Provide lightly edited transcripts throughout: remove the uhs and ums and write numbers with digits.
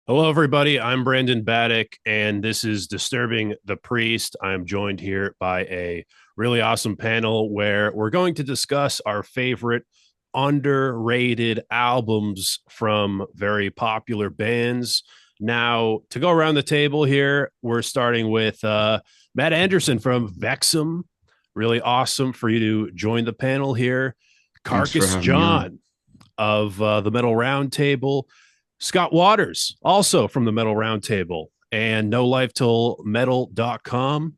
Hello, everybody. I'm Brandon Battick, and this is Disturbing the Priest. I'm joined here by a really awesome panel where we're going to discuss our favorite underrated albums from very popular bands. Now, to go around the table here, we're starting with Matt Anderson from Vexum. Really awesome for you to join the panel here. Thanks for Carcass having me on. John of the Metal Roundtable. Scott Waters, also from the Metal Roundtable, and No Life Till Metal.com,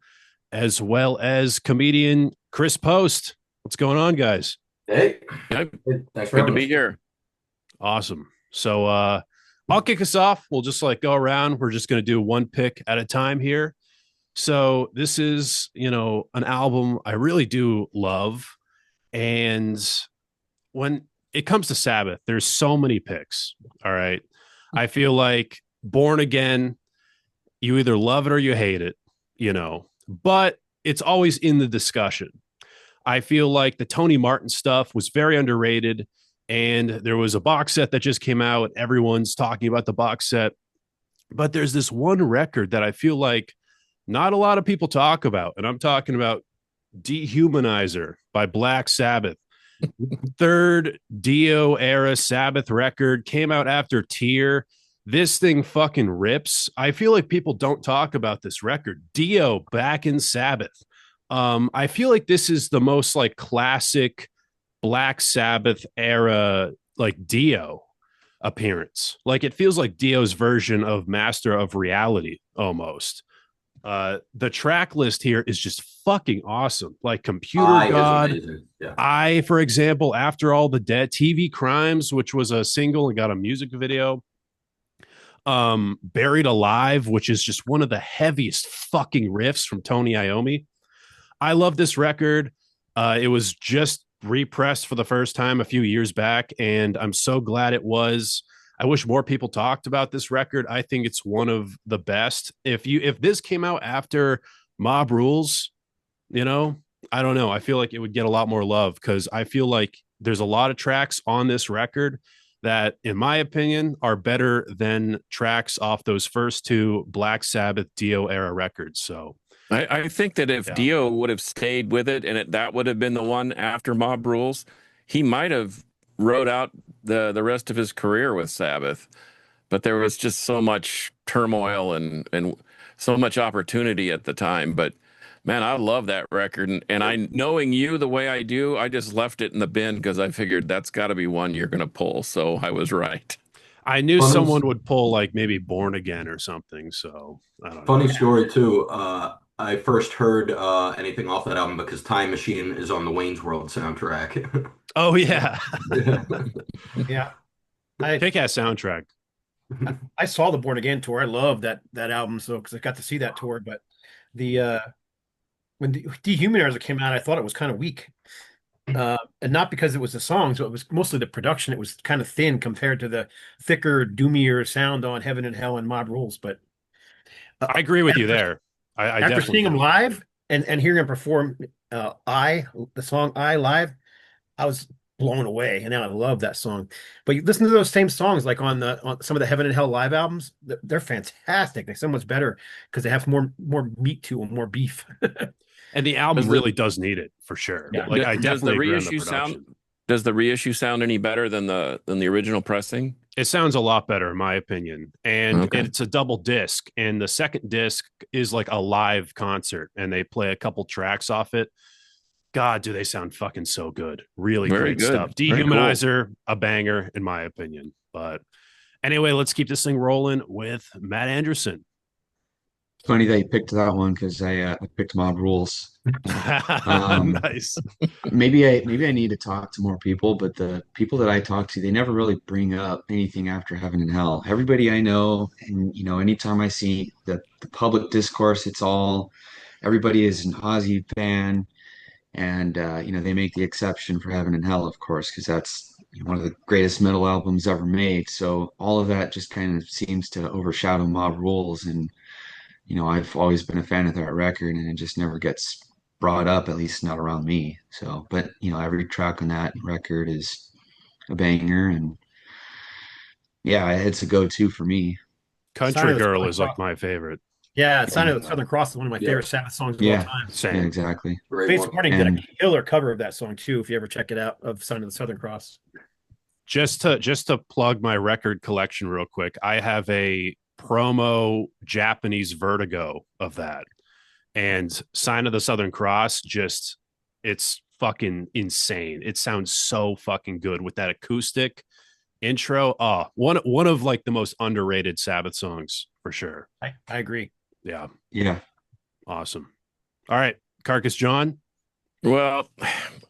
as well as comedian Chris Post. What's going on, guys? Hey, Yep. thanks for Good to having be us. here. Awesome. So I'll kick us off. We'll just like go around. We're just going to do one pick at a time here. So this is, an album I really do love. And when it comes to Sabbath, there's so many picks. All right. I feel like Born Again, you either love it or you hate it, but it's always in the discussion. I feel like the Tony Martin stuff was very underrated. And there was a box set that just came out. Everyone's talking about the box set. But there's this one record that I feel like not a lot of people talk about. And I'm talking about Dehumanizer by Black Sabbath. Third Dio era Sabbath record, came out after Tear. This thing fucking rips. I feel like people don't talk about this record. Dio back in Sabbath. I feel like this is the most like classic Black Sabbath era like Dio appearance. Like it feels like Dio's version of Master of Reality almost. The track list here is just fucking awesome. Like Computer I is God, amazing. Yeah. for example, After All the Dead, TV Crimes, which was a single and got a music video. Buried Alive, which is just one of the heaviest fucking riffs from Tony Iommi. I love this record. It was just repressed for the first time a few years back, and I'm so glad it was. I wish more people talked about this record. I think it's one of the best. If this came out after Mob Rules, you know, I don't know. I feel like it would get a lot more love because I feel like there's a lot of tracks on this record that, in my opinion, are better than tracks off those first two Black Sabbath Dio era records. So, I think that if yeah. Dio would have stayed with it and that would have been the one after Mob Rules, he might have wrote out the rest of his career with Sabbath. But there was just so much turmoil and so much opportunity at the time. But man, I love that record. And I knowing you the way I do, I just left it in the bin because I figured that's got to be one you're going to pull. So I was right. I knew Funny, someone would pull like maybe Born Again or something. So I don't funny know. story too. I first heard anything off that album because Time Machine is on the Wayne's World soundtrack. Oh yeah, Yeah. Yeah, I kick ass soundtrack. I saw the Born Again tour. I love that album so because I got to see that tour. But the when the Dehumanizer came out, I thought it was kind of weak, and not because it was the songs, but it was mostly the production. It was kind of thin compared to the thicker, doomier sound on Heaven and Hell and Mob Rules. But I agree with you after there. I after definitely seeing him do. live and hearing him perform, the song I live, I was blown away, and now I love that song. But you listen to those same songs, like on some of the Heaven and Hell live albums, they're fantastic. They're so much better because they have more meat to them, more beef. And the album Does the really does need it for sure. Yeah. Like I does the definitely agree on the reissue sound production. does the reissue sound any better than the original pressing? It sounds a lot better in my opinion. And Okay. it's a double disc. And the second disc is like a live concert and they play a couple tracks off it. God, do they sound fucking so good. Really Very great good. stuff. Very cool. Dehumanizer, a banger in my opinion. But anyway, let's keep this thing rolling with Matt Anderson. Funny that you picked that one because I picked Mob Rules. Um, Nice. maybe I need to talk to more people, but the people that I talk to, they never really bring up anything after Heaven and Hell. Everybody I know, and anytime I see the public discourse, it's all everybody is an Ozzy fan, and they make the exception for Heaven and Hell, of course, because that's one of the greatest metal albums ever made. So all of that just kind of seems to overshadow Mob Rules, and I've always been a fan of that record, and it just never gets brought up, at least not around me. So, but every track on that record is a banger, and yeah, it's a go-to for me. Country Girl is like my favorite. Yeah, Sign of the Southern Cross is one of my Yeah. favorite Sabbath songs of all Yeah, time. yeah, Same. exactly. Great Fates one. Warning did a And killer cover of that song too. If you ever check it out, of Sign of the Southern Cross. Just to plug my record collection real quick, I have a promo Japanese Vertigo of that, and Sign of the Southern Cross. Just it's fucking insane. It sounds so fucking good with that acoustic intro. One of like the most underrated Sabbath songs for sure. I agree. Yeah, yeah, awesome. All right, Carcass John. Well,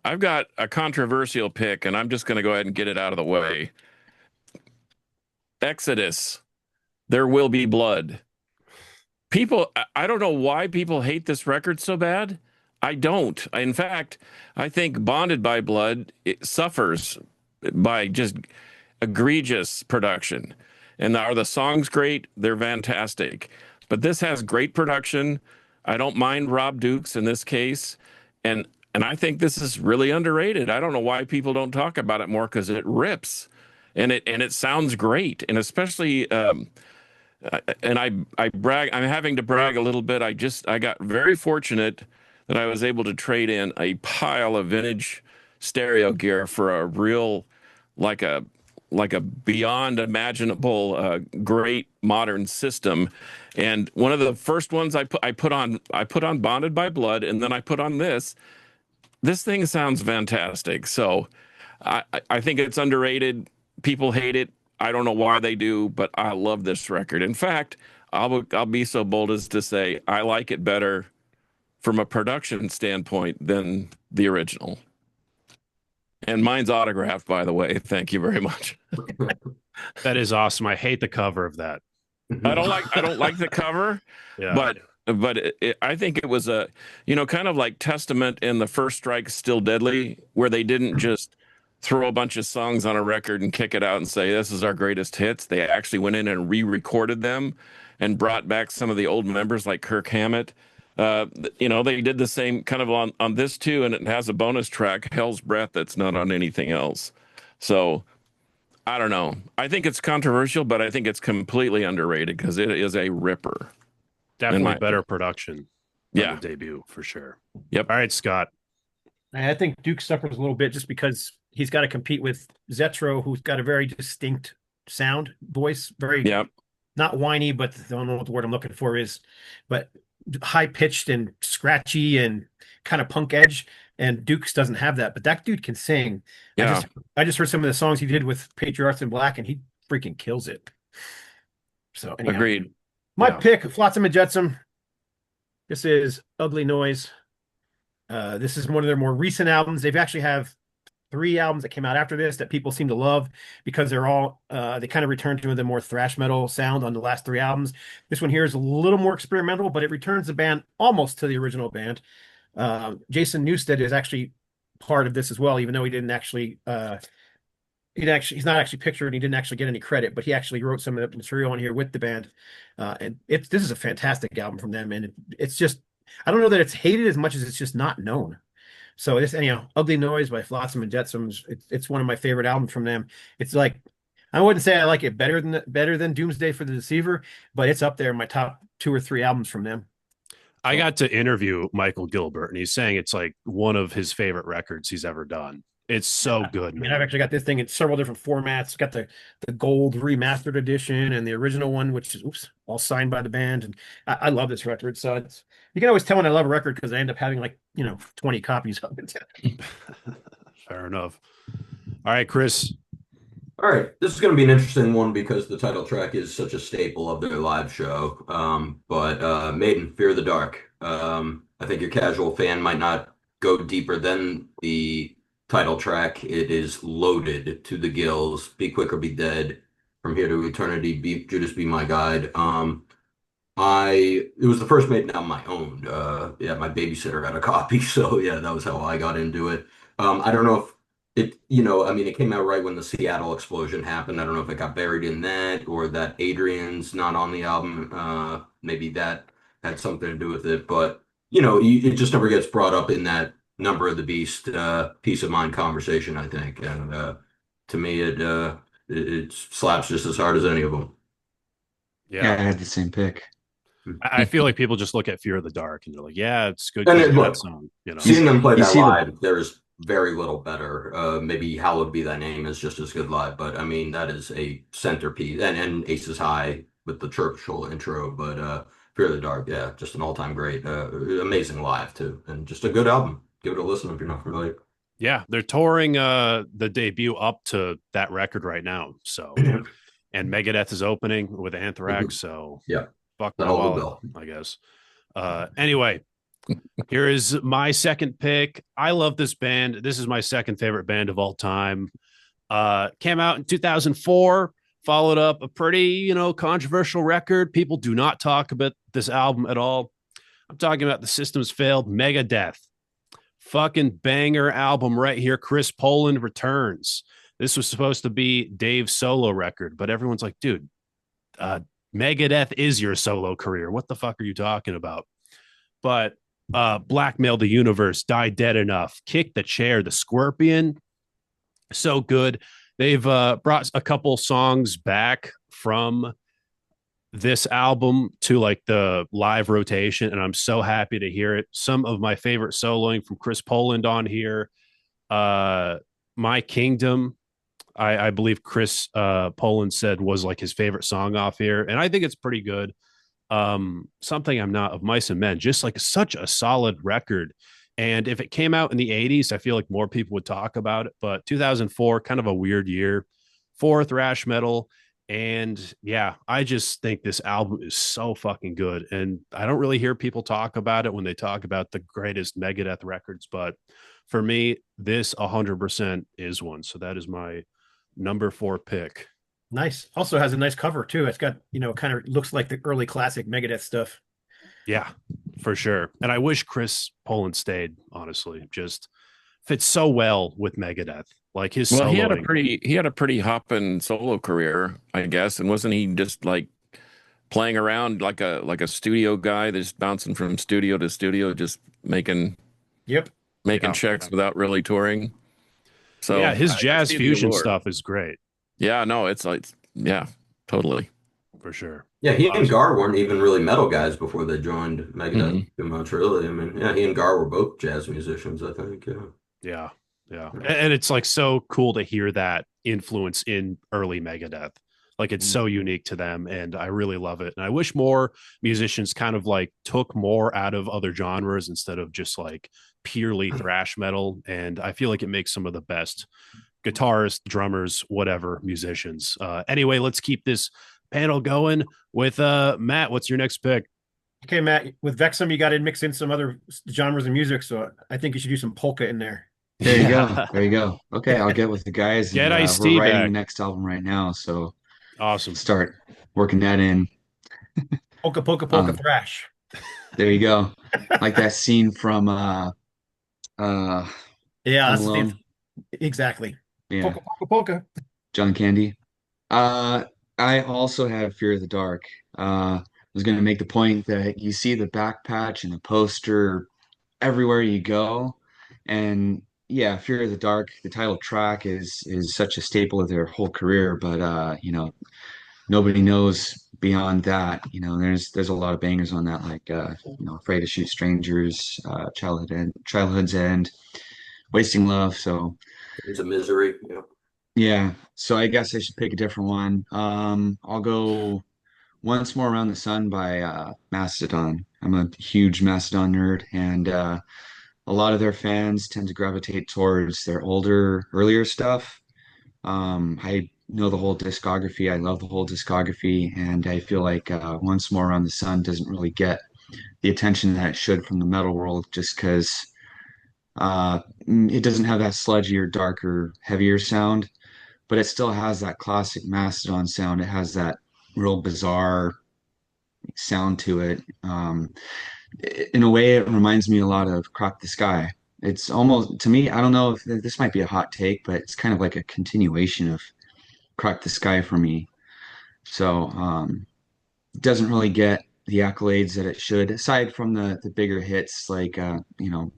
I've got a controversial pick, and I'm just going to go ahead and get it out of the way. Exodus, There Will Be Blood. People, I don't know why people hate this record so bad. I don't. In fact, I think Bonded by Blood, it suffers by just egregious production. And are the songs great? They're fantastic. But this has great production. I don't mind Rob Dukes in this case. And I think this is really underrated. I don't know why people don't talk about it more, because it rips. And it sounds great. And especially and I brag, I'm having to brag a little bit. I got very fortunate that I was able to trade in a pile of vintage stereo gear for a real, like a beyond imaginable great modern system. And one of the first ones I put on Bonded by Blood, and then I put on this thing sounds fantastic. So I think it's underrated. People hate it. I don't know why they do, but I love this record. In fact, I'll be so bold as to say I like it better from a production standpoint than the original. And mine's autographed, by the way. Thank you very much. That is awesome. I hate the cover of that. I don't like the cover, Yeah. but I think it was a, kind of like Testament and The First Strike Still Deadly, where they didn't just throw a bunch of songs on a record and kick it out and say this is our greatest hits. They actually went in and re-recorded them and brought back some of the old members like Kirk Hammett. They did the same kind of on this too, and it has a bonus track, Hell's Breath, that's not on anything else. So I don't know. I think it's controversial, but I think it's completely underrated because it is a ripper. Definitely better production than Yeah. the debut for sure. Yep. All right, Scott. I think Duke suffers a little bit just because he's got to compete with Zetro, who's got a very distinct sound, voice, very not whiny, but I don't know what the word I'm looking for is, but high pitched and scratchy and kind of punk edge. And Dukes doesn't have that, but that dude can sing. Yeah. I just heard some of the songs he did with Patriarchs in Black, and he freaking kills it. So anyhow, Agreed. my pick, Flotsam and Jetsam. This is Ugly Noise. This is one of their more recent albums. They've actually have 3 albums that came out after this that people seem to love because they're all they kind of return to the more thrash metal sound on the last 3 albums. This one here is a little more experimental, but it returns the band almost to the original band. Jason Newsted is actually part of this as well, even though he didn't actually he's not actually pictured and he didn't actually get any credit, but he actually wrote some of the material on here with the band. And this is a fantastic album from them, and it's just, I don't know that it's hated as much as it's just not known. So this, anyhow, Ugly Noise by Flotsam and Jetsam, it's one of my favorite albums from them. It's like, I wouldn't say I like it better than Doomsday for the Deceiver, but it's up there in my top 2 or 3 albums from them. I got to interview Michael Gilbert, and he's saying it's like one of his favorite records he's ever done. It's so good, man. I mean, I've actually got this thing in several different formats. Got the gold remastered edition and the original one, which is all signed by the band. And I love this record. So you can always tell when I love a record because I end up having 20 copies of it. Fair enough. All right, Chris. All right, this is going to be an interesting one because the title track is such a staple of their live show. But Maiden, Fear of the Dark. I think your casual fan might not go deeper than the title track. It is loaded to the gills. Be Quick or Be Dead. From Here to Eternity. Judas Be My Guide. It was the first Maiden album I owned. My babysitter had a copy, so yeah, that was how I got into it. I don't know if it came out right when the Seattle explosion happened. I don't know if it got buried in that or that Adrian's not on the album. Maybe that had something to do with it, but it just never gets brought up in that Number of the Beast Peace of Mind conversation, I think. And to me, it slaps just as hard as any of them. Yeah, I Yeah. had the same pick. I feel like people just look at Fear of the Dark and they're like, yeah, it's good And because it, of that look, song, You seeing them play you that see the live, there's very little better. Maybe Hallowed Be Thy Name is just as good live, but I mean that is a centerpiece. And Aces High with the churchill intro, but Fear of the Dark, yeah, just an all-time great. Amazing live too, and just a good album. Give it a listen if you're not familiar. Yeah, they're touring the debut up to that record right now. So, and Megadeth is opening with Anthrax, so Yeah, fuck that my whole wallet, bill. I guess. Anyway, here is my second pick. I love this band. This is my second favorite band of all time. Came out in 2004, followed up a pretty, controversial record. People do not talk about this album at all. I'm talking about the Systems Failed Megadeth. Fucking banger album right here. Chris Poland returns. This was supposed to be Dave's solo record, but everyone's like, dude, uh, Megadeth is your solo career. What the fuck are you talking about? But Blackmail the Universe, Die Dead Enough, Kick the Chair, The Scorpion, so good. They've brought a couple songs back from this album to like the live rotation, and I'm so happy to hear it. Some of my favorite soloing from Chris Poland on here. Uh, My Kingdom, I believe Chris Poland said was like his favorite song off here, and I think it's pretty good. Something I'm Not, of Mice and Men, just like such a solid record. And if it came out in the 80s, I feel like more people would talk about it. But 2004, kind of a weird year for thrash metal. And yeah, I just think this album is so fucking good. And I don't really hear people talk about it when they talk about the greatest Megadeth records. But for me, this 100% is one. So that is my number 4 pick. Nice. Also has a nice cover too. It's got, kind of looks like the early classic Megadeth stuff. Yeah, for sure. And I wish Chris Poland stayed, honestly. Just fits so well with Megadeth. Like his Well, soloing. he had a pretty hopping solo career, I guess, and wasn't he just like playing around like a studio guy, just bouncing from studio to studio, just making Yep. making Yeah. checks without really touring. So Yeah, his I jazz see the fusion allure. stuff is great, Yeah, no, it's like yeah, totally. for sure. Yeah, he and Awesome. Gar weren't even really metal guys before they joined Megadeth Hmm. too much, really. I mean, yeah, he and Gar were both jazz musicians, I think. Yeah. Yeah. Yeah. And it's like so cool to hear that influence in early Megadeth. Like it's so unique to them. And I really love it. And I wish more musicians kind of like took more out of other genres instead of just like purely thrash metal. And I feel like it makes some of the best guitarists, drummers, whatever musicians. Anyway, let's keep this panel going with Matt. What's your next pick? Okay, Matt, with Vexum, you got to mix in some other genres of music. So I think you should do some polka in there. There you go. Yeah. There you go. Okay, I'll get with the guys, Get and Ice we're T writing the back. next album right now, so Awesome. start working that in. Polka, polka, polka, Um, thrash. there you go. Like that scene from uh Yeah, Home that's the theme. Alone. Exactly. Yeah, Polka, polka, polka. John Candy. Uh, I also have Fear of the Dark. I was going to make the point that you see the back patch and the poster everywhere you go, and yeah, Fear of the Dark, the title track is such a staple of their whole career. But nobody knows beyond that. There's a lot of bangers on that, like Afraid to Shoot Strangers, Childhood's End, Wasting Love. So. It's a misery. Yeah. Yeah, so I guess I should pick a different one. I'll go Once More Around the Sun by Mastodon. I'm a huge Mastodon nerd, and a lot of their fans tend to gravitate towards their older, earlier stuff. I know the whole discography. I love the whole discography, and I feel like Once More Around the Sun doesn't really get the attention that it should from the metal world, just because it doesn't have that sludgier, darker, heavier sound, but it still has that classic Mastodon sound. It has that real bizarre sound to it. In a way, it reminds me a lot of Crack the Sky. It's almost, to me, I don't know if this might be a hot take, but it's kind of like a continuation of Crack the Sky for me. So it doesn't really get the accolades that it should, aside from the bigger hits like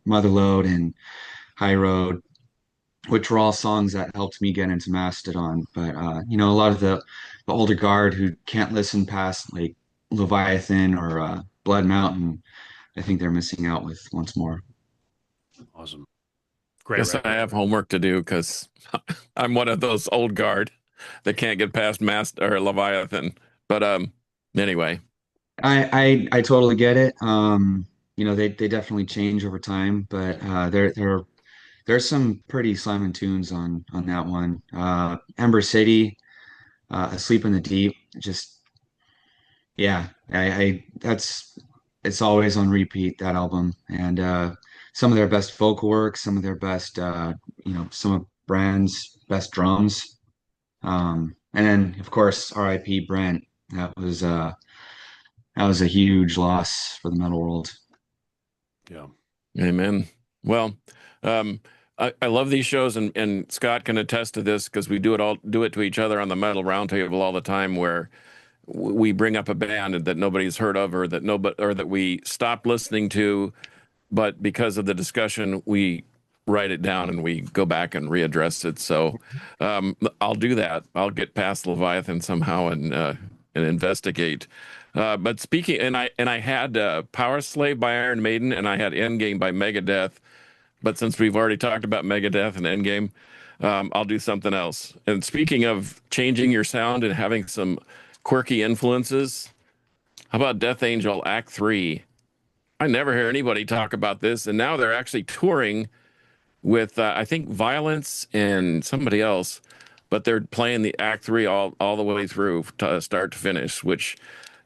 Motherload and High Road. which were all songs that helped me get into Mastodon. But a lot of the older guard who can't listen past like Leviathan or Blood Mountain, I think they're missing out with Once More. Awesome. Great Guess I record. have homework to do because I'm one of those old guard that can't get past Master or Leviathan. But anyway, I totally get it. They definitely change over time, but there's some pretty slamming tunes on that one. Ember City, Asleep in the Deep, just yeah, I that's it's always on repeat, that album. And some of their best vocal work, some of their best some of Brand's best drums. And then of course R.I.P. Brent. That was a huge loss for the metal world. Yeah. amen. Well, um, I love these shows, and Scott can attest to this because we do it to each other on the Metal Roundtable all the time, where we bring up a band that nobody's heard of, or that we stopped listening to, but because of the discussion, we write it down and we go back and readdress it. So I'll do that. I'll get past Leviathan somehow and investigate. But speaking, and I had Power Slave by Iron Maiden, and I had Endgame by Megadeth. But since we've already talked about Megadeth and Endgame, I'll do something else. And speaking of changing your sound and having some quirky influences, how about Death Angel Act 3? I never hear anybody talk about this, and now they're actually touring with I think Violence and somebody else, but they're playing the Act 3 all the way through to start to finish, which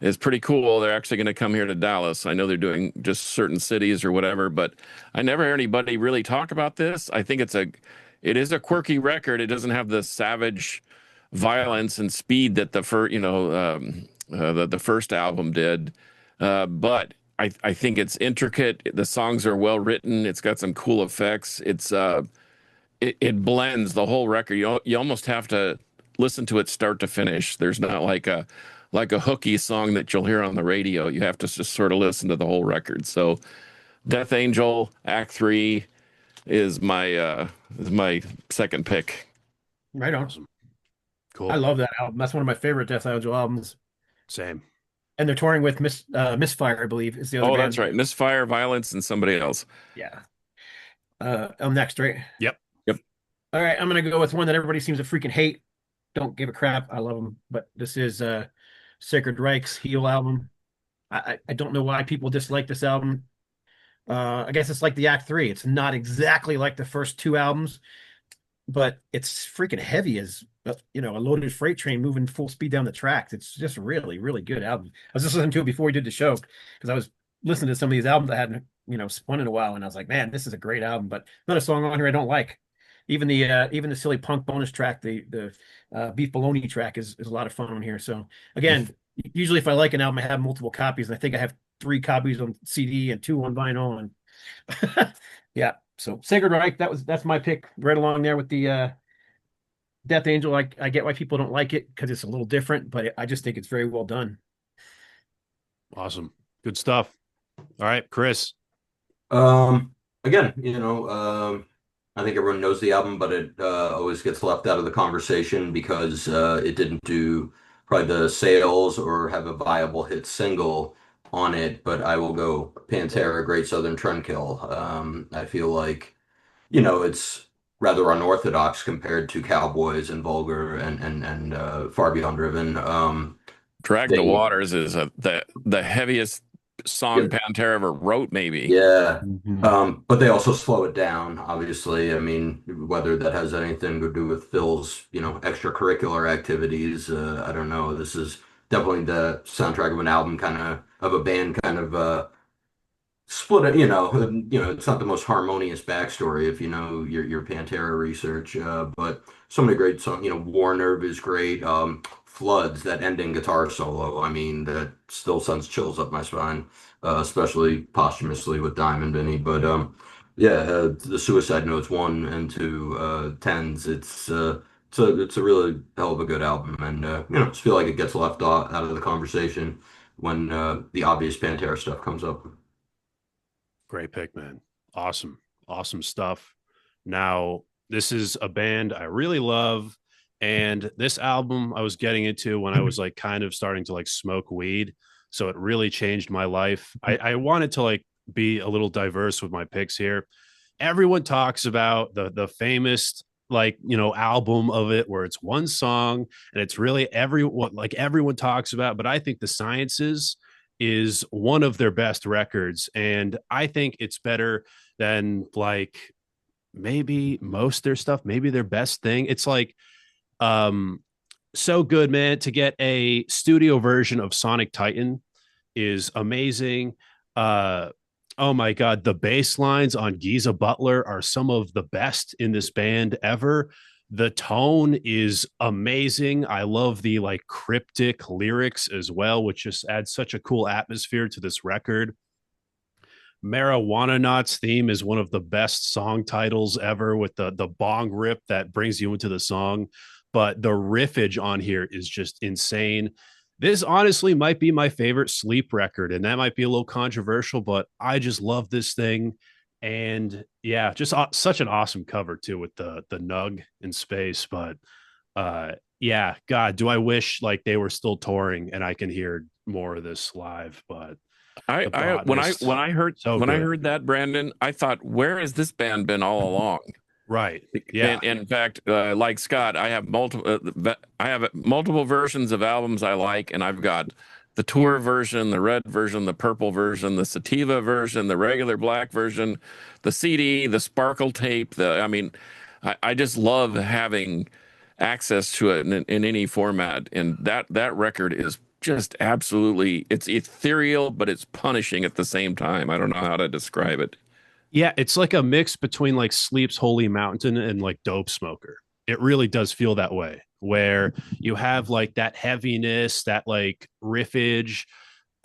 is pretty cool. They're actually going to come here to Dallas. I know they're doing just certain cities or whatever, but I never hear anybody really talk about this. I think it is a quirky record. It doesn't have the savage violence and speed that the first album did, but I think it's intricate. The songs are well written. It's got some cool effects. It blends the whole record. You almost have to listen to it start to finish. There's not like a hooky song that you'll hear on the radio. You have to just sort of listen to the whole record. So Death Angel Act 3 is my second pick. Right on. Awesome. Cool. I love that album. That's one of my favorite Death Angel albums. Same. And they're touring with Misfire, I believe, is the other Oh, band. that's right. Misfire, Violence, and somebody else. Yeah. I'm next, right? Yep. Yep. All right, I'm gonna go with one that everybody seems to freaking hate. Don't give a crap. I love them, but this is Sacred Reich's Heal album. I don't know why people dislike this album. I guess it's like the Act 3. It's not exactly like the first two albums, but it's freaking heavy as a loaded freight train moving full speed down the tracks. It's just really, really good album. I was just listening to it before we did the show because I was listening to some of these albums I hadn't spun in a while, and I was like, man, this is a great album, but not a song on here I don't like. Even the silly punk bonus track, the Beef Bologna track is a lot of fun on here. So again, usually if I like an album, I have multiple copies, and I think I have 3 copies on CD and 2 on vinyl, and yeah. So Sacred Reich, that's my pick, right along there with the Death Angel. I get why people don't like it because it's a little different, but I just think it's very well done. Awesome. Good stuff. All right, Chris. Again, I think everyone knows the album, but it always gets left out of the conversation because it didn't do probably the sales or have a viable hit single on it. But I will go Pantera, Great Southern Trendkill. I feel like, it's rather unorthodox compared to Cowboys and Vulgar and Far Beyond Driven. Drag the Waters is the heaviest song Yeah. Pantera ever wrote, maybe. Yeah. Mhm. But they also slow it down, obviously. I mean, whether that has anything to do with Phil's, extracurricular activities, I don't know. This is definitely the soundtrack of an album, of a band, split it. It's not the most harmonious backstory if you know your Pantera research, but so many great songs. War Nerve is great. Floods, that ending guitar solo. I mean, that still sends chills up my spine, especially posthumously with Diamond Benny. But yeah, the Suicide Notes 1 and 2 tens. It's a really hell of a good album, and I just feel like it gets left out of the conversation when the obvious Pantera stuff comes up. Great pick, man. Awesome. Awesome stuff. Now, This is a band I really love. And this album I was getting into when I was like kind of starting to like smoke weed. So it really changed my life. I wanted to like be a little diverse with my picks here. Everyone talks about the famous like album of it where it's one song and it's really everyone talks about, but I think the Sciences is one of their best records, and I think it's better than like maybe most their stuff, maybe their best thing. It's like um so good, man. To get a studio version of Sonic Titan is amazing. Oh my god, the bass lines on Giza Butler are some of the best in this band ever. The tone is amazing. I love the like cryptic lyrics as well, which just adds such a cool atmosphere to this record. Marijuana Knots theme is one of the best song titles ever, with the bong rip that brings you into the song. But the riffage on here is just insane. This honestly might be my favorite Sleep record, and that might be a little controversial, but I just love this thing. And yeah, just such an awesome cover too, with the nug in space. But yeah, God, do I wish like they were still touring and I can hear more of this live. But I, the I when I botanist, when I heard so when I good. heard that, Brandon, I thought, where has this band been all along? Right. Yeah. And in fact, like Scott, I have multiple versions of albums I like, and I've got the tour version, the red version, the purple version, the sativa version, the regular black version, the CD, the sparkle tape. I mean, I just love having access to it in any format, and that record is just absolutely, it's ethereal, but it's punishing at the same time. I don't know how to describe it. Yeah. It's like a mix between like Sleep's Holy Mountain and like Dope Smoker. It really does feel that way, where you have like that heaviness, that like riffage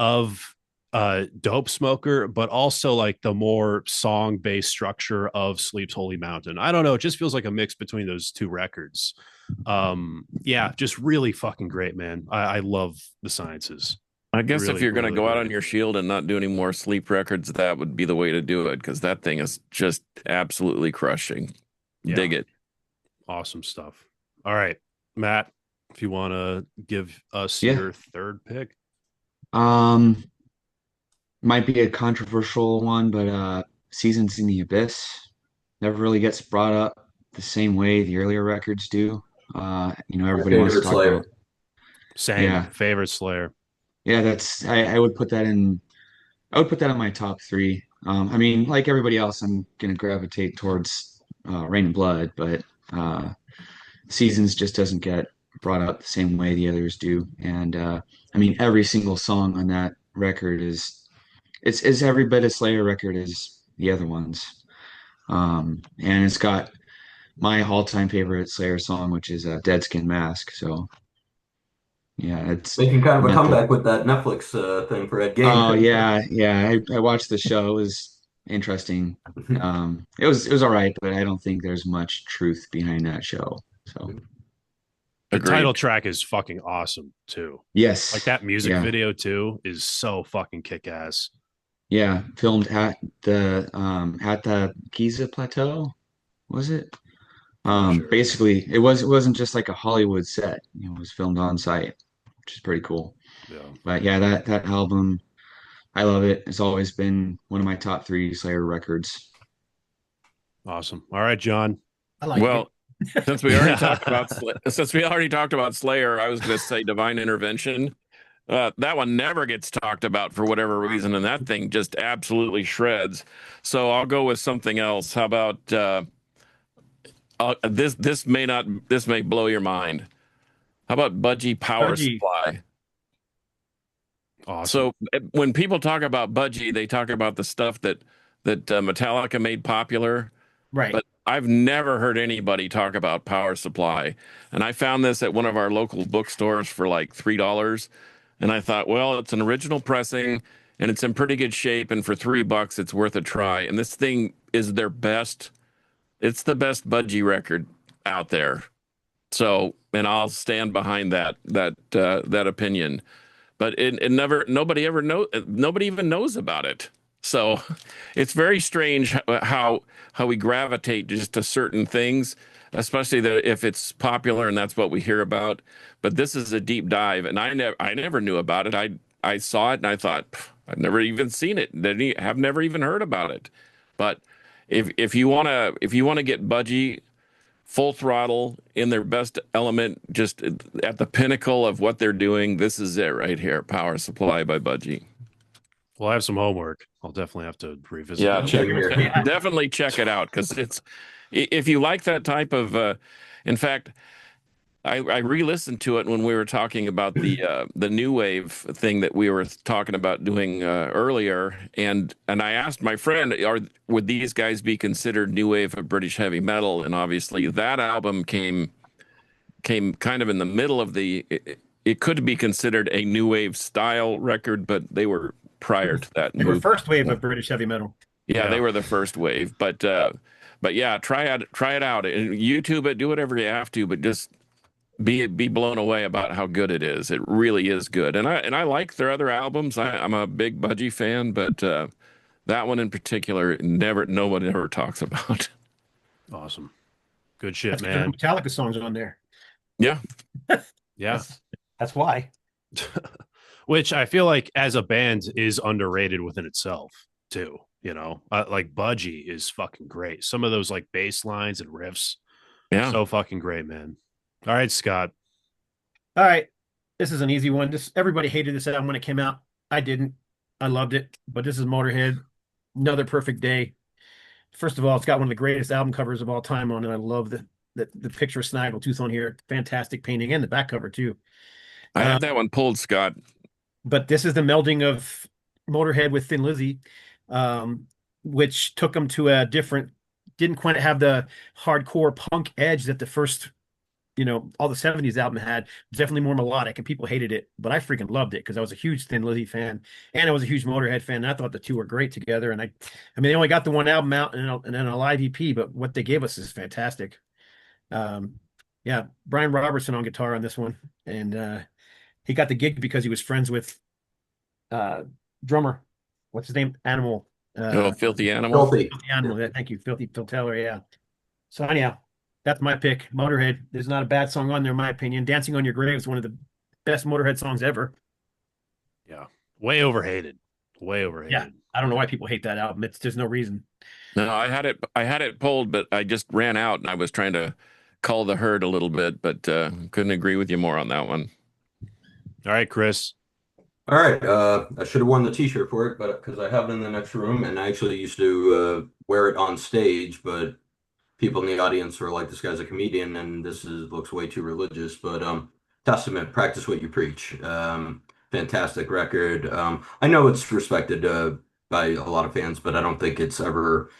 of Dope Smoker, but also like the more song based structure of Sleep's Holy Mountain. I don't know. It just feels like a mix between those two records. Yeah, just really fucking great, man. I love the Sciences. I guess if Really, you're going to really go out on great. your shield and not do any more Sleep records, that would be the way to do it, because that thing is just absolutely crushing. Yeah, Dig it. awesome stuff. All right, Matt, if you want to give us Yeah. your third pick. Um, might be a controversial one, but Seasons in the Abyss never really gets brought up the same way the earlier records do. My Everybody wants to favorite talk about, Slayer. Same yeah, favorite Slayer. yeah, I would put that in. I would put that in my top three. I mean, like everybody else, I'm gonna gravitate towards Rain and Blood, but Seasons just doesn't get brought up the same way the others do. And I mean, every single song on that record is every bit a Slayer record as the other ones. And it's got my all-time favorite Slayer song, which is Dead Skin Mask. So yeah, it's Making kind of a not the. comeback with that Netflix thing for Ed Gein. Oh yeah, yeah. I watched the show. It was interesting. It was all right, but I don't think there's much truth behind that show. So The title Agreed. track is fucking awesome too. Like yes, that music yeah, video too is so fucking kick ass. yeah. Filmed at the Giza Plateau, was it? I'm not sure. Basically, it wasn't just like a Hollywood set. It was filmed on site, which is pretty cool. Yeah. But yeah, that album, I love it. It's always been one of my top three Slayer records. Awesome. All right, John. I like it. Well, since we already talked about Slayer, I was going to say Divine Intervention. That one never gets talked about for whatever reason, and that thing just absolutely shreds. So I'll go with something else. How about this? This may blow your mind. How about Budgie Power Budgie. Supply? Awesome. So when people talk about Budgie, they talk about the stuff that Metallica made popular. Right. But I've never heard anybody talk about Power Supply. And I found this at one of our local bookstores for like $3. And I thought, well, it's an original pressing and it's in pretty good shape. And for $3, it's worth a try. And this thing is their best. It's the best Budgie record out there. So, and I'll stand behind that opinion. But it never, nobody even knows about it. So it's very strange how we gravitate just to certain things, especially if it's popular and that's what we hear about. But this is a deep dive, and I never knew about it. I saw it and I thought, I've never even seen it. Have never even heard about it. But if you wanna get Budgie full throttle in their best element, just at the pinnacle of what they're doing, this is it right here. Power Supply by Budgie. Well, I have some homework. I'll definitely have to revisit Yeah, that. Same here. definitely check it out because if you like that type of in fact, I re-listened to it when we were talking about the new wave thing that we were talking about doing earlier, and I asked my friend, would these guys be considered new wave of British heavy metal? And obviously that album came kind of in the middle of it could be considered a new wave style record, but they were prior to that They were move. first wave of British heavy metal. Yeah, Yeah. they were the first wave, but yeah, try it out, and YouTube it, do whatever you have to, but just be blown away about how good it is. It really is good, and I like their other albums. I'm a big Budgie fan, but that one in particular, no one ever talks about. Awesome. Good shit, That's because there are man. Metallica songs on there. Yeah, Yeah. That's why. Which I feel like as a band is underrated within itself too. Like Budgie is fucking great. Some of those like bass lines and riffs, yeah. so fucking great, man. All right, Scott. All right. This is an easy one. Everybody hated this album when it came out. I didn't. I loved it. But this is Motorhead. Another perfect day. First of all, it's got one of the greatest album covers of all time on it. I love the picture of Snaggletooth on here. Fantastic painting, and the back cover too. I had that one pulled, Scott. But this is the melding of Motorhead with Thin Lizzy, which took them to a different, didn't quite have the hardcore punk edge that the first, all the 70s album had. Definitely more melodic, and people hated it, but I freaking loved it because I was a huge Thin Lizzy fan, and I was a huge Motorhead fan, and I thought the two were great together. And I mean, they only got the one album out and then a live EP, but what they gave us is fantastic. Yeah, Brian Robertson on guitar on this one, and he got the gig because he was friends with drummer, what's his name? Animal. Filthy Animal. Filthy. Filthy Animal. Yeah, thank you, Filthy Phil Taylor. Yeah. So anyhow, that's my pick. Motorhead. There's not a bad song on there, in my opinion. Dancing on Your Grave is one of the best Motorhead songs ever. Yeah. Way overhated. Way overhated. Yeah. I don't know why people hate that album. There's no reason. No, I had it pulled, but I just ran out, and I was trying to cull the herd a little bit, but couldn't agree with you more on that one. All right, Chris. All right. I should have worn the t-shirt for it, but because I have it in the next room, and I actually used to wear it on stage, but people in the audience were like, "This guy's a comedian, and looks way too religious." But Testament, practice what you preach. Fantastic record. I know it's respected by a lot of fans, but I don't think it's ever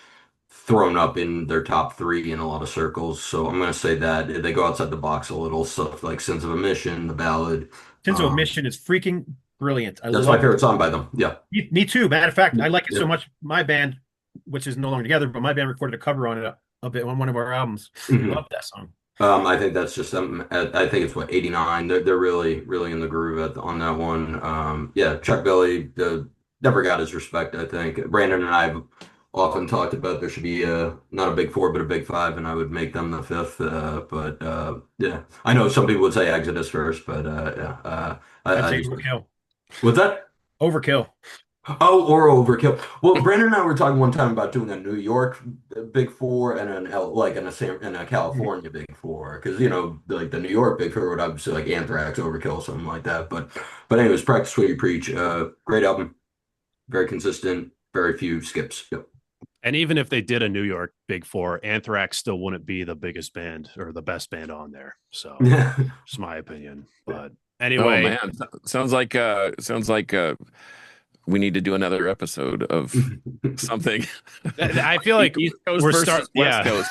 thrown up in their top three in a lot of circles. So I'm going to say that they go outside the box a little. Stuff like "Sins of Omission," the ballad. Sins of Omission is freaking brilliant. That's my favorite song by them. Yeah. Me too. Matter of fact, I like it so much. My band, which is no longer together, but my band recorded a cover on it a bit on one of our albums. Mhm. Love that song. I think that's just something. I think it's what 89. They're really really in the groove on that one. Yeah, Chuck Billy never got his respect. I think Brandon and I have often talked about there should be not a big four but a big five, and I would make them the fifth. But yeah, I know some people would say Exodus first, but yeah, I'd say overkill. what's that? Overkill. Oh, or Overkill. Well, Brandon and I were talking one time about doing a New York Big Four and a California Big Four, because like the New York Big Four would obviously like Anthrax, Overkill, something like that. But anyways, practice what you preach. Great album, very consistent, very few skips. Yep. And even if they did a New York Big Four, Anthrax still wouldn't be the biggest band or the best band on there. So, it's my opinion. But anyway, oh man, sounds like we need to do another episode of something. I feel like East Coast we're versus West Coast.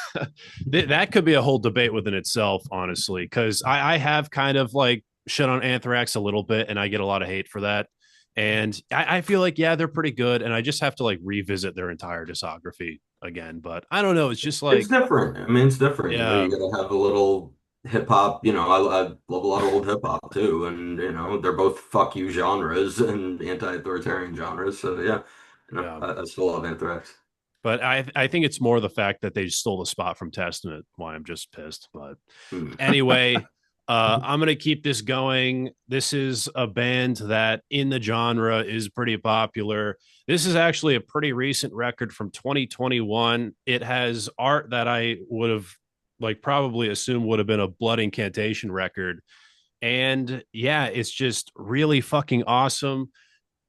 That could be a whole debate within itself, honestly, because I have kind of like shit on Anthrax a little bit, and I get a lot of hate for that. And I feel like, yeah, they're pretty good, and I just have to like revisit their entire discography again. But I don't know. It's just like It's different. I mean, it's different. Yeah. You gotta have a little hip hop. I love a lot of old hip hop too, and they're both fuck you genres and anti-authoritarian genres. So yeah, Yeah. I still love Anthrax. But I think it's more the fact that they stole the spot from Testament why I'm just pissed. But Hmm. anyway, I'm gonna keep this going. This is a band that in the genre is pretty popular. This is actually a pretty recent record from 2021. It has art that I would have like probably assumed would have been a Blood Incantation record. And yeah, it's just really fucking awesome.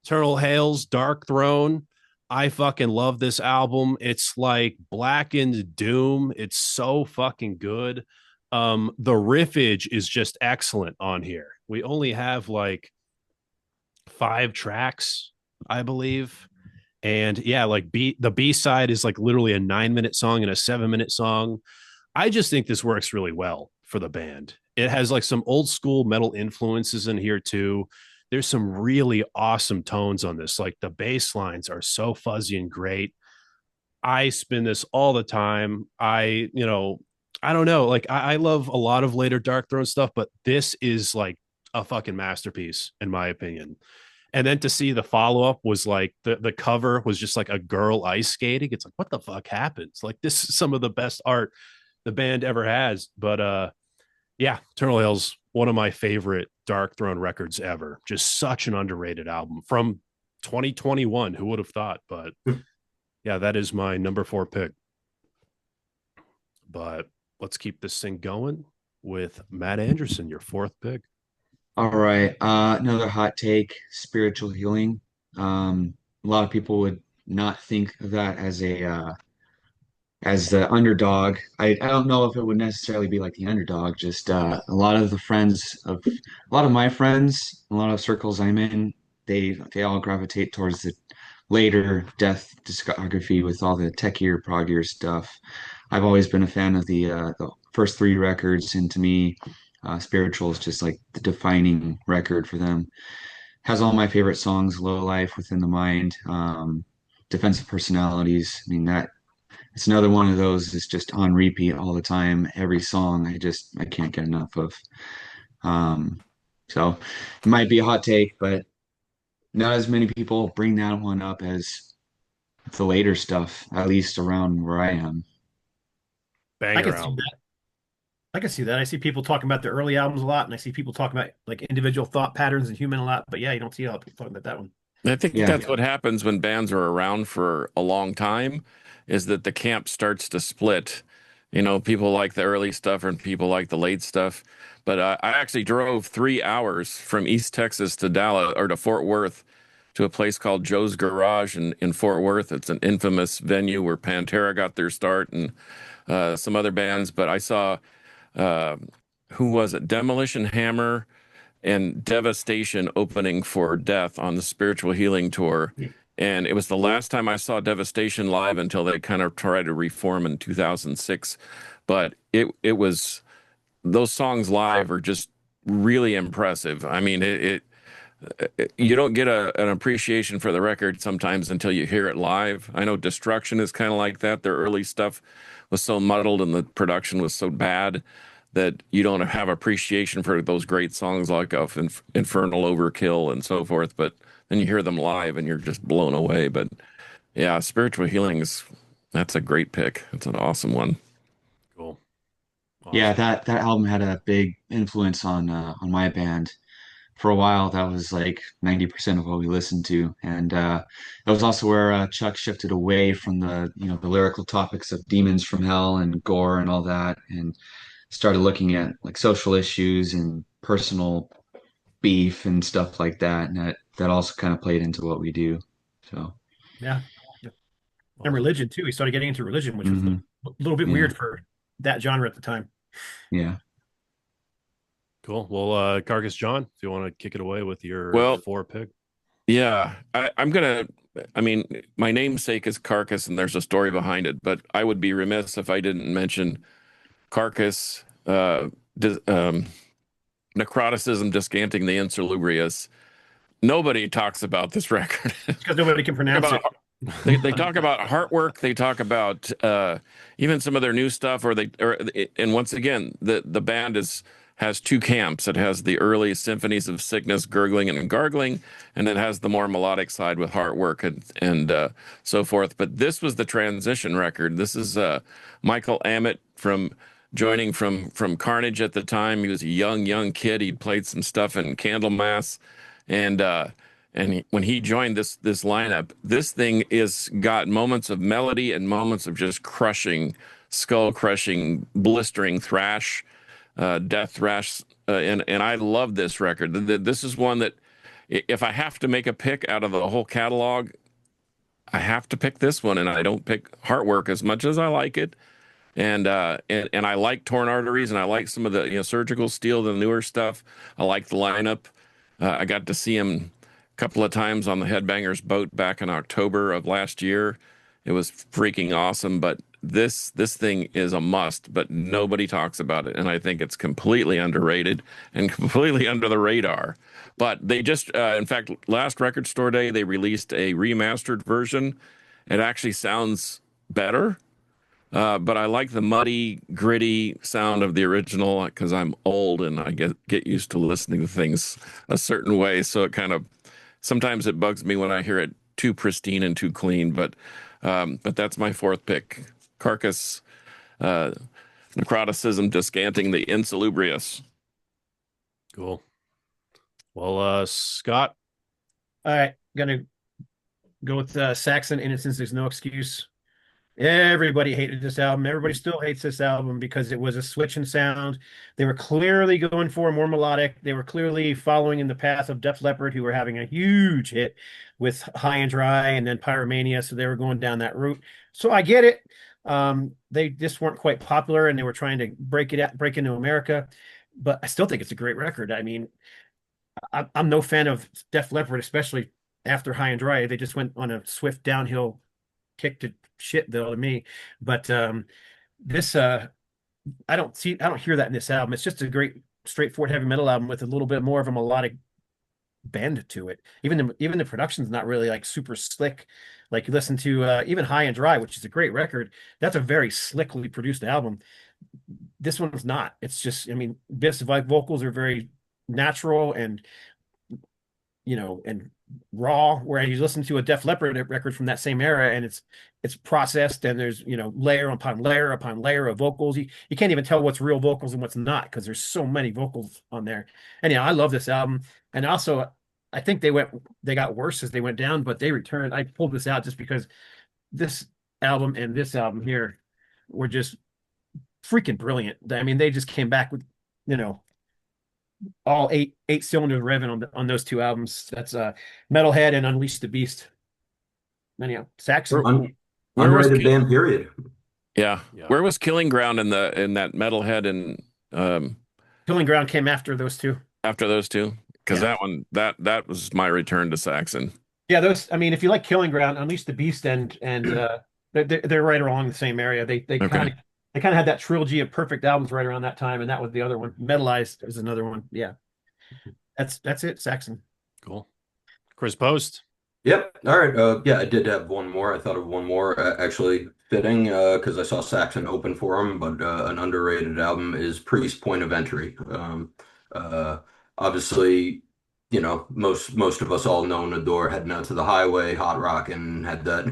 Eternal Hail's Dark Throne. I fucking love this album. It's like blackened doom. It's so fucking good. The riffage is just excellent on here. We only have like 5 tracks, I believe. And yeah, like the B side is like literally a 9-minute song and a 7-minute song. I just think this works really well for the band. It has like some old school metal influences in here too. There's some really awesome tones on this. Like the bass lines are so fuzzy and great. I spin this all the time. I don't know. Like I love a lot of later Dark Throne stuff, but this is like a fucking masterpiece in my opinion. And then to see the follow up was like the cover was just like a girl ice skating. It's like, what the fuck happens? Like this is some of the best art the band ever has. But yeah, Eternal Hell's one of my favorite Dark Throne records ever. Just such an underrated album from 2021. Who would have thought? But yeah, that is my number 4 pick. But let's keep this thing going with Matt Anderson, your 4th pick. All right. Another hot take, spiritual healing. A lot of people would not think of that as the underdog. I don't know if it would necessarily be like the underdog, just a lot of the friends of a lot of my friends, a lot of circles I'm in, they all gravitate towards the later Death discography with all the techier, proggier stuff. I've always been a fan of the first 3 records, and to me, Spiritual is just like the defining record for them. Has all my favorite songs, Low Life, Within the Mind, Defensive Personalities. I mean, that it's another one of those that's just on repeat all the time. Every song, I can't get enough of. Um, so it might be a hot take, but not as many people bring that one up as the later stuff, at least around where I am. I Banger can see album. that. I can see that. I see people talking about the early albums a lot, and I see people talking about like individual thought patterns and human a lot. But yeah, you don't see a lot of people talking about that one. I think Yeah, that's what happens when bands are around for a long time, is that the camp starts to split. You know, people like the early stuff and people like the late stuff. But I actually drove 3 hours from East Texas to Dallas or to Fort Worth to a place called Joe's Garage in Fort Worth. It's an infamous venue where Pantera got their start and some other bands. But I saw, uh, who was it? Demolition Hammer and Devastation opening for Death on the Spiritual Healing Tour. And it was the last time I saw Devastation live until they kind of tried to reform in 2006. But it was those songs live are just really impressive. I mean, you don't get an appreciation for the record sometimes until you hear it live. I know Destruction is kind of like that. Their early stuff was so muddled and the production was so bad that you don't have appreciation for those great songs like Infernal Overkill and so forth. But then you hear them live and you're just blown away. But yeah, Spiritual Healing that's a great pick. It's an awesome one. Cool. yeah, Awesome. that album had a big influence on my band. For a while, that was like 90% of what we listened to, and that was also where Chuck shifted away from the lyrical topics of demons from hell and gore and all that, and started looking at like social issues and personal beef and stuff like that, and that also kind of played into what we do. So, Yeah. Yeah. And Awesome. religion too. He started getting into religion, which was hmm a little bit yeah, weird for that genre at the time. yeah. Cool. Well, Carcass John, if you want to kick it away with your Well, 4 pick. yeah, I mean, my namesake is Carcass and there's a story behind it, but I would be remiss if I didn't mention Carcass, Necroticism Descanting the Insalubrious. Nobody talks about this record. It's because nobody can pronounce about it. they talk about heartwork. They talk about even some of their new stuff, and once again, the band has two camps. It has the early symphonies of sickness, gurgling and gargling, and it has the more melodic side with Heartwork and so forth. But this was the transition record. This is Michael Amott from joining from Carnage at the time. He was a young kid. He'd played some stuff in Candlemass, and when he joined this lineup, this thing is got moments of melody and moments of just crushing, skull crushing, blistering thrash, death thrash, and I love this record. This is one that if I have to make a pick out of the whole catalog, I have to pick this one, and I don't pick Heartwork as much as I like it. And I like Torn Arteries, and I like some of the Surgical Steel, the newer stuff. I like the lineup. I got to see him a couple of times on the Headbangers boat back in October of last year. It was freaking awesome. But this thing is a must, but nobody talks about it, and I think it's completely underrated and completely under the radar. But they just, in fact, last Record Store Day, they released a remastered version. It actually sounds better. But I like the muddy, gritty sound of the original because I'm old and I get used to listening to things a certain way. So it kind of sometimes it bugs me when I hear it too pristine and too clean. But that's my fourth pick: Carcass, Necroticism, Descanting the Insalubrious. Cool. Well, Scott. All right, gonna go with Saxon Innocence. There's no excuse. Everybody hated this album. Everybody still hates this album because it was a switch in sound. They were clearly going for more melodic. They were clearly following in the path of Def Leppard, who were having a huge hit with High and Dry and then Pyromania. So they were going down that route. So I get it. They just weren't quite popular and they were trying to break into America. But I still think it's a great record. I mean, I'm no fan of Def Leppard, especially after High and Dry. They just went on a swift downhill kick to shit though to me. But this I don't hear that in this album. It's just a great straightforward heavy metal album with a little bit more of a melodic bend to it. Even the production's not really like super slick. Like you listen to even High and Dry, which is a great record. That's a very slickly produced album. This one's not. It's just, I mean, Biff's vocals are very natural and and raw, where you listen to a Def Leppard record from that same era and it's processed and there's layer upon layer upon layer of vocals. You can't even tell what's real vocals and what's not because there's so many vocals on there. And I love this album. And also I think they got worse as they went down, but they returned. I pulled this out just because this album and this album here were just freaking brilliant. I mean, they just came back with all eight cylinders revving on those two albums. That's Metalhead and Unleash the Beast. Anyhow, Saxon. Underrated band, period. Yeah. Where was Killing Ground in that Metalhead and Killing Ground came after those two. After those two? Because that one that was my return to Saxon. Yeah, those. I mean, if you like Killing Ground, Unleash the Beast and they're right along the same area. They kind of had that trilogy of perfect albums right around that time, and that was the other one. Metalized is another one. Yeah, that's it. Saxon. Cool. Chris Post. Yep. All right. Yeah, I did have one more. I thought of one more actually fitting because I saw Saxon open for him, but an underrated album is Priest Point of Entry. Obviously, most of us all know and adore Heading Out to the Highway, Hot Rock, and had that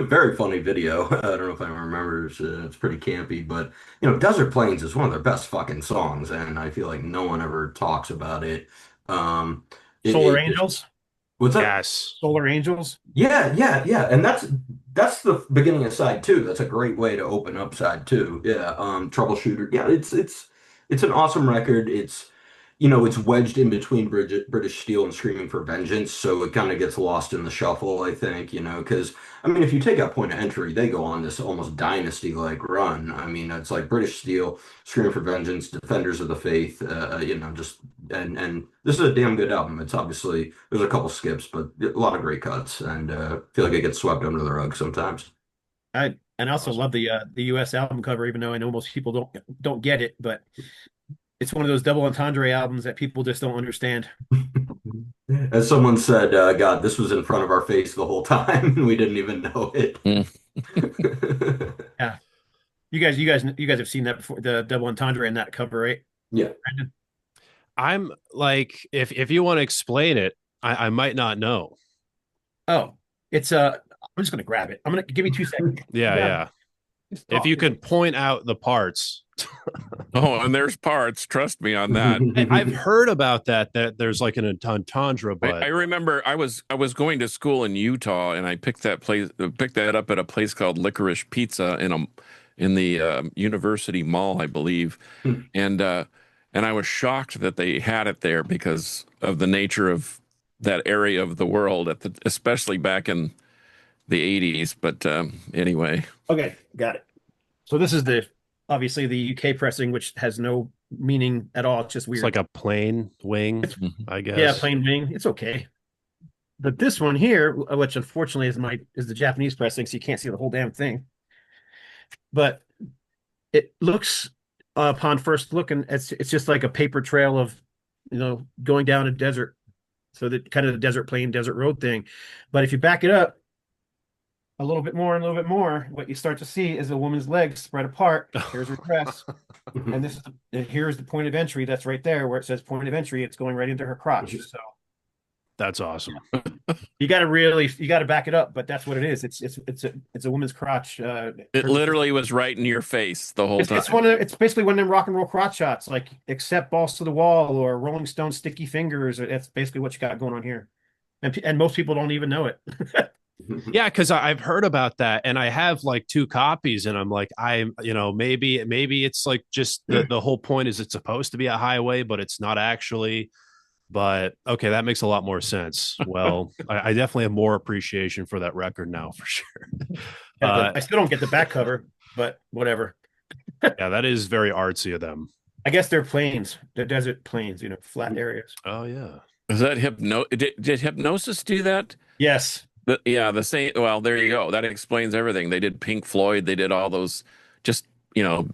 very funny video. I don't know if anyone remembers. It's pretty campy, but Desert Plains is one of their best fucking songs, and I feel like no one ever talks about it. Solar Angels. What's that? Yes. Solar Angels. Yeah, and that's the beginning of side two. That's a great way to open up side two. Yeah, Troubleshooter. Yeah, it's an awesome record. It's wedged in between British Steel and Screaming for Vengeance, so it kind of gets lost in the shuffle, I think, because, I mean, if you take out Point of Entry, they go on this almost dynasty-like run. I mean, it's like British Steel, Screaming for Vengeance, Defenders of the Faith, and this is a damn good album. It's obviously, there's a couple skips, but a lot of great cuts, and I feel like it gets swept under the rug sometimes. I also love the U.S. album cover, even though I know most people don't get it, but it's one of those double entendre albums that people just don't understand. As someone said, God, this was in front of our face the whole time, and we didn't even know it. Yeah, you guys have seen that before, the double entendre in that cover, right? Yeah. Brandon? I'm like, if you want to explain it, I might not know. Oh, it's I'm just gonna grab it. I'm gonna give me 2 seconds. Yeah, Grab it. yeah. Just If talk you here. could point out the parts. Oh, and there's parts. Trust me on that. I've heard about that there's like an entendre, I but remember I was going to school in Utah, and I picked that up at a place called Licorice Pizza in the University Mall, I believe, and uh, and I was shocked that they had it there because of the nature of that area of the world, especially back in the 80s. But anyway, Okay, got it. So this is the obviously the UK pressing, which has no meaning at all. It's just it's weird. like a plain wing, It's Mhm. I yeah, guess. plain wing. It's okay. But this one here, which unfortunately is the Japanese pressing, so you can't see the whole damn thing. But it looks upon first look, and it's just like a paper trail of going down a desert. So that kind of the desert plain, desert road thing. But if you back it up a little bit more and a little bit more, what you start to see is a woman's legs spread apart. Here's her dress. And here's the point of entry. That's right there where it says point of entry. It's going right into her crotch. So That's awesome. you got to back it up, but that's what it is. It's a woman's crotch. It literally was right in your face the whole It's time. it's basically one of them rock and roll crotch shots, like except balls to the wall or Rolling Stone sticky fingers. That's basically what you got going on here, and most people don't even know it. Yeah, because I've heard about that, and I have like two copies, and I'm like, maybe it's like just the whole point is it's supposed to be a highway, but it's not actually. But okay, that makes a lot more sense. Well, I definitely have more appreciation for that record now, for sure. I still don't get the back cover, but whatever. Yeah, that is very artsy of them. I guess they're plains, they're desert plains, flat areas. Oh yeah. Is that did Hypnosis do that? Yes. Yeah, the same. Well, there you go. That explains everything. They did Pink Floyd. They did all those, just you know,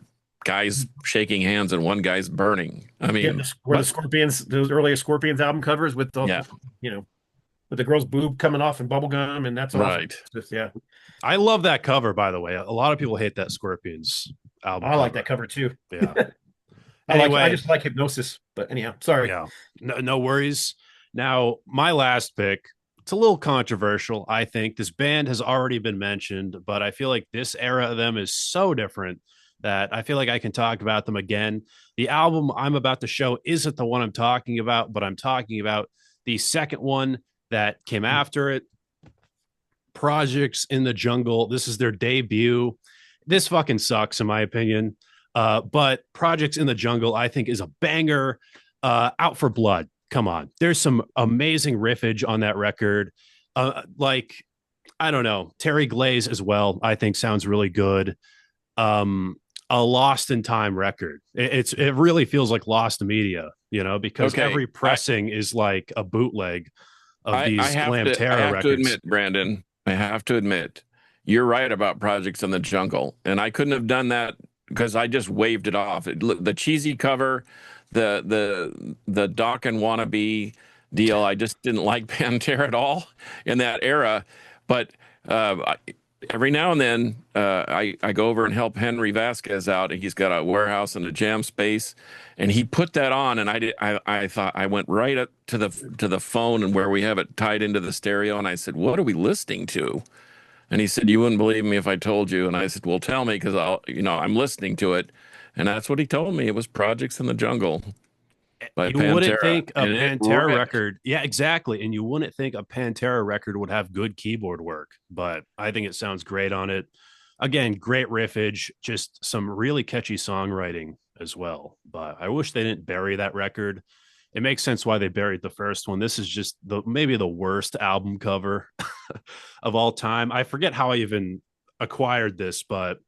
guys shaking hands and one guy's burning. I Yeah, mean, where the but Scorpions, those earlier Scorpions album covers with the, yeah, you know, with the girl's boob coming off and bubble gum, and that's awesome. right. Yeah, I love that cover, by the way. A lot of people hate that Scorpions album I like cover. that cover too. Yeah. I Anyway, just like Hypnosis, but anyhow, sorry. yeah, no worries. Now, my last pick, it's a little controversial. I think this band has already been mentioned, but I feel like this era of them is so different that I feel like I can talk about them again. The album I'm about to show isn't the one I'm talking about, but I'm talking about the second one that came after it, Projects in the Jungle. This is their debut. This fucking sucks, in my opinion. But Projects in the Jungle, I think, is a banger. Out for Blood. Come on. There's some amazing riffage on that record. Like, I don't know. Terry Glaze as well, I think sounds really good. Um, a Lost in Time record. It really feels like Lost Media, because Okay, every pressing is like a bootleg of I these have Glam to I Terror have to records. admit, Brandon, I have to admit, you're right about Projects in the Jungle, and I couldn't have done that because I just waved it off. The cheesy cover, the Doc and Wannabe deal, I just didn't like Pantera at all in that era. But every now and then, I go over and help Henry Vasquez out. He's got a warehouse and a jam space, and he put that on, and I thought I went right up to the phone and where we have it tied into the stereo, and I said, "What are we listening to?" And he said, "You wouldn't believe me if I told you." And I said, "Well, tell me, because I'm listening to it." And that's what he told me. It was Projects in the Jungle by You wouldn't Pantera, think a and it Pantera ripped. record, yeah, exactly. And you wouldn't think a Pantera record would have good keyboard work, but I think it sounds great on it. Again, great riffage, just some really catchy songwriting as well. But I wish they didn't bury that record. It makes sense why they buried the first one. This is just maybe the worst album cover of all time. I forget how I even acquired this, but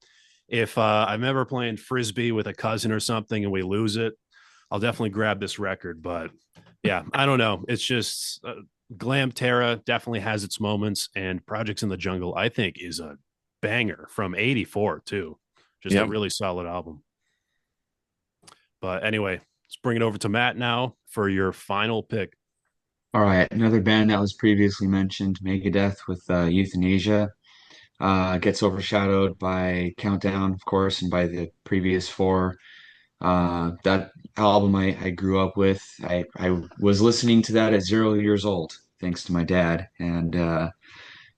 if I'm ever playing frisbee with a cousin or something and we lose it, I'll definitely grab this record. But yeah, I don't know. It's just Glam Terra definitely has its moments, and Projects in the Jungle, I think, is a banger from '84 too. Just a Yep. really solid album. But anyway, let's bring it over to Matt now for your final pick. All right, another band that was previously mentioned, Megadeth with Euthanasia, gets overshadowed by Countdown, of course, and by the previous four. That album I grew up with. I was listening to that at 0 years old, thanks to my dad. And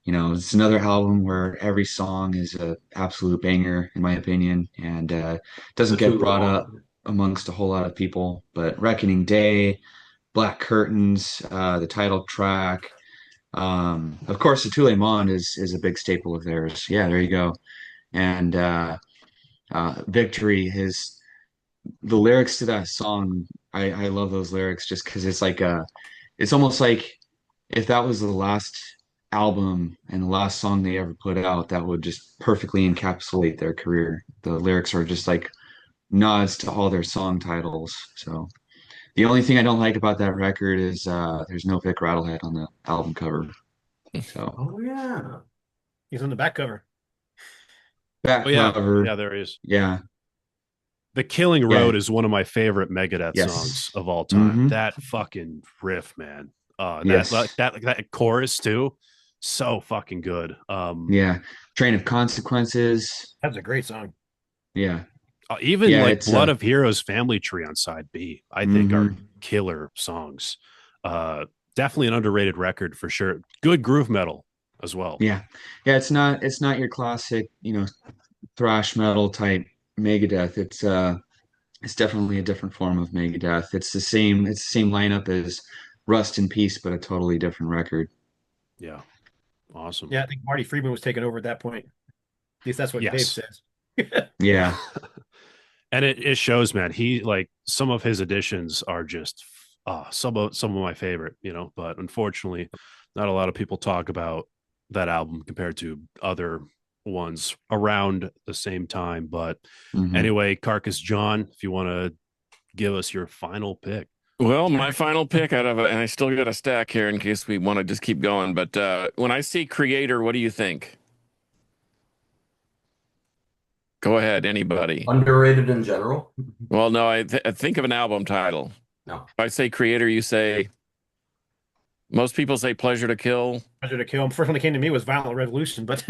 it's another album where every song is a absolute banger, in my opinion, and doesn't The get two of brought up them. amongst a whole lot of people. But Reckoning Day, Black Curtains, the title track. Of course, the Tule Mon is a big staple of theirs. Yeah, there you go. And Victory, his the lyrics to that song, I love those lyrics just because it's almost like if that was the last album and the last song they ever put out, that would just perfectly encapsulate their career. The lyrics are just like nods to all their song titles. So the only thing I don't like about that record is there's no Vic Rattlehead on the album cover. So Oh yeah. He's on the back cover. back Oh yeah, cover, yeah, there is. yeah, The Killing yeah, Road is one of my favorite Megadeth songs yes, of all time. mm-hmm, That fucking riff, man. That like yes, that chorus too, so fucking good. yeah. Train of Consequences, That's a great song. yeah, Even yeah. like It's Blood of Heroes, Family Tree on side B, I think are mm-hmm. killer songs. Uh, Definitely an underrated record for sure. Good groove metal as well. Yeah. Yeah, it's not your classic, thrash metal type Megadeth. It's definitely a different form of Megadeth. It's the same lineup as Rust in Peace, but a totally different record. Yeah, awesome. Yeah, I think Marty Friedman was taken over at that point. At least that's what Dave Yes. says. Yeah. And it shows, man. He like some of his additions are just some of my favorite, but unfortunately not a lot of people talk about that album compared to other ones around the same time. But Hmm. anyway, Carcass John, if you want to give us your final pick. Well, my final pick out of it, and I still got a stack here in case we want to just keep going. But when I see Creator, what do you think? Go ahead, anybody. Underrated in general? Well, no, I think of an album title. No. If I say Creator, you say, most people say Pleasure to Kill. Pleasure to Kill. First one that came to me was Violent Revolution, but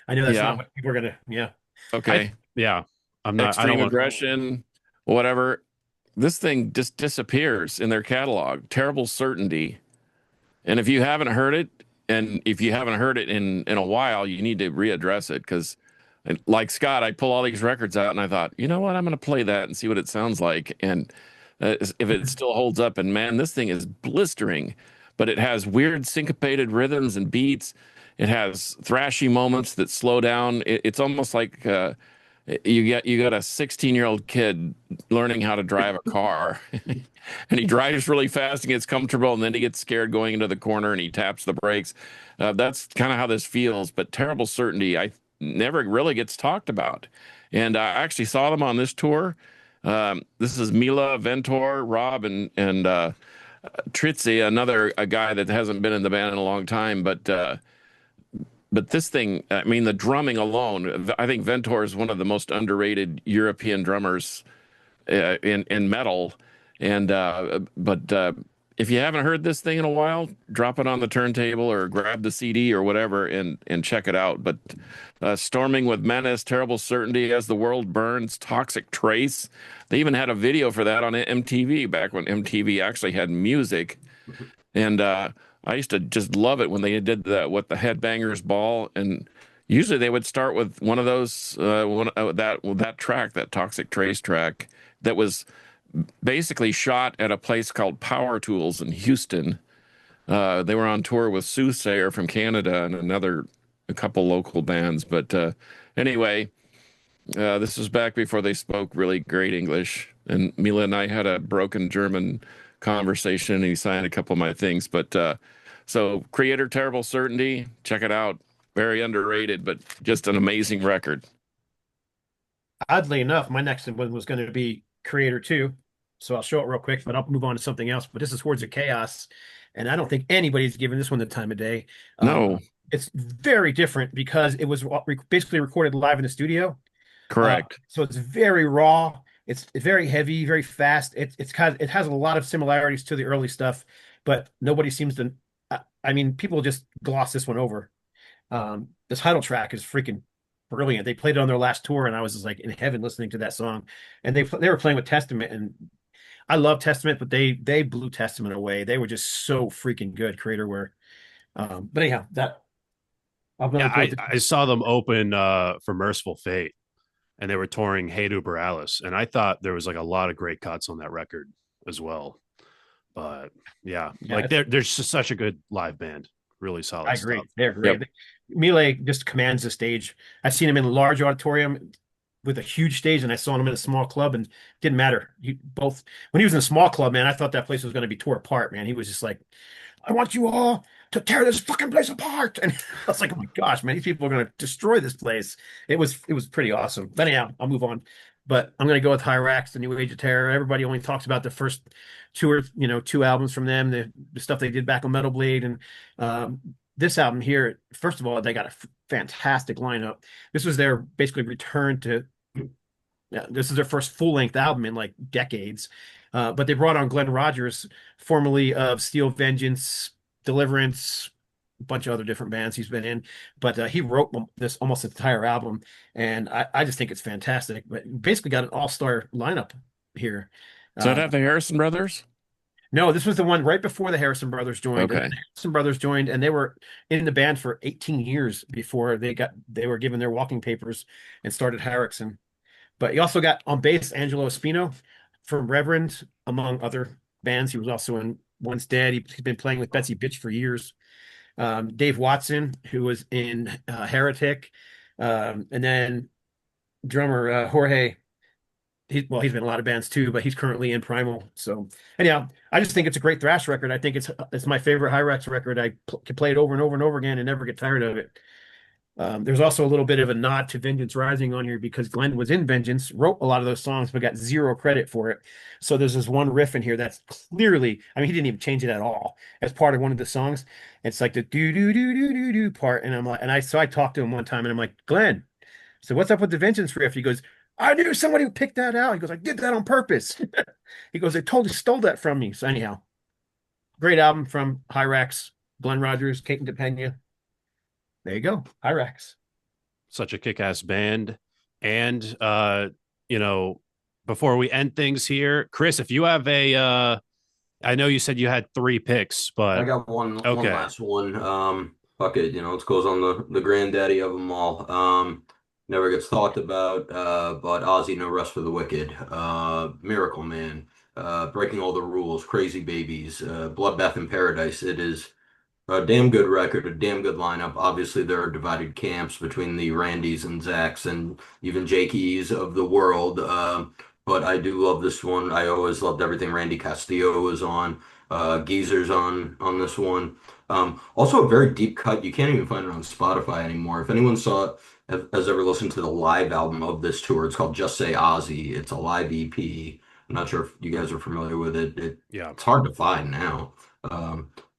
I know that's not Yeah. what people are gonna. Yeah, Okay. Yeah, I don't Extreme want. Aggression, whatever. This thing just disappears in their catalog. Terrible Certainty. And if you haven't heard it, and if you haven't heard it in a while, you need to readdress it because, like Scott, I pull all these records out and I thought, you know what, I'm going to play that and see what it sounds like, and if it still holds up. And man, this thing is blistering, but it has weird syncopated rhythms and beats. It has thrashy moments that slow down. It's almost like you got a 16-year-old kid learning how to drive a car and he drives really fast and gets comfortable and then he gets scared going into the corner and he taps the brakes. That's kind of how this feels. But Terrible Certainty I never really gets talked about, and I actually saw them on this tour. This is Mila, Ventor, Rob, and Tritzi, another a guy that hasn't been in the band in a long time, but this thing, I mean, the drumming alone, I think Ventor is one of the most underrated European drummers in metal. And but if you haven't heard this thing in a while, drop it on the turntable or grab the CD or whatever and check it out. But Storming with Menace, Terrible Certainty, As the World Burns, Toxic Trace. They even had a video for that on MTV back when MTV actually had music. And I used to just love it when they did the Headbangers Ball, and usually they would start with one of those that track, that Toxic Trace track, that was basically shot at a place called Power Tools in Houston. They were on tour with Soothsayer from Canada and a couple local bands, but anyway, this was back before they spoke really great English, and Mila and I had a broken German conversation, and he signed a couple of my things. But so, Creator, Terrible Certainty, check it out. Very underrated, but just an amazing record. oddly enough, my next one was going to be Creator 2. So I'll show it real quick, but I'll move on to something else. But this is Hordes of Chaos, and I don't think anybody's given this one the time of day. No, It's very different because it was basically recorded live in the studio. correct. So it's very raw. It's very heavy, very fast. It has a lot of similarities to the early stuff, but nobody seems to. I mean, people just gloss this one over. The title track is freaking brilliant. They played it on their last tour, and I was just like in heaven listening to that song. And they were playing with Testament, and I love Testament, but they blew Testament away. They were just so freaking good, Creator were. But anyhow, that I'm Yeah, gonna go with the, I saw them open for Merciful Fate, and they were touring Hey Du Borealis, and I thought there was like a lot of great cuts on that record as well. But yeah, yeah. like they're just such a good live band, really solid I stuff. agree. They're great. Yep. Melee just commands the stage. I've seen him in a large auditorium with a huge stage, and I saw him in a small club, and it didn't matter. Both when he was in a small club, man, I thought that place was going to be tore apart, man. He was just like, I want you all to tear this fucking place apart. And I was like, oh my gosh, man, these people are going to destroy this place. It was pretty awesome. But anyhow, I'll move on. But I'm going to go with Hyrax, the New Age of Terror. Everybody only talks about the first two albums from them, the stuff they did back on Metal Blade, and this album here. First of all, they got a fantastic lineup. This was their basically return to. Yeah, this is their first full-length album in like decades. But they brought on Glenn Rogers, formerly of Steel Vengeance, Deliverance, a bunch of other different bands he's been in. But he wrote this almost entire album, and I just think it's fantastic. But basically got an all-star lineup here. Does that have the Harrison brothers? No, this was the one right before the Harrison brothers joined. Okay. The Harrison brothers joined, and they were in the band for 18 years before they were given their walking papers and started Harrison. But he also got on bass Angelo Espino from Reverend, among other bands. He was also in Once Dead. He's been playing with Betsy Bitch for years. Dave Watson, who was in Heretic, and then drummer Jorge. He's been in a lot of bands too, but he's currently in Primal. So anyhow, I just think it's a great thrash record. I think it's my favorite Hyrax record. I can play it over and over and over again and never get tired of it. There's also a little bit of a nod to Vengeance Rising on here because Glenn was in Vengeance, wrote a lot of those songs, but got zero credit for it. So there's this one riff in here that's clearly, I mean, he didn't even change it at all as part of one of the songs. It's like the do do do do do do part, and I'm like, I talked to him one time, and I'm like, Glenn, so what's up with the Vengeance riff? He goes, I knew somebody would pick that out. He goes, I did that on purpose. He goes, they totally stole that from me. So anyhow, great album from Hyrax, Glenn Rogers, Kate and DePena. There you go, Hyrax. Such a kick-ass band. And before we end things here, Chris, if you have I know you said you had 3 picks, but I got one last one. Fuck it, it goes on the granddaddy of them all. Never gets talked about, but Ozzy, No Rest for the Wicked, Miracle Man, Breaking All the Rules, Crazy Babies, Bloodbath in Paradise. It is a damn good record, a damn good lineup. Obviously, there are divided camps between the Randys and Zachs and even Jakeys of the world. But I do love this one. I always loved everything Randy Castillo was on. Geezer's on this one. Also a very deep cut. You can't even find it on Spotify anymore. If anyone has ever listened to the live album of this tour, it's called Just Say Ozzy. It's a live EP. I'm not sure if you guys are familiar with it. yeah, It's hard to find now.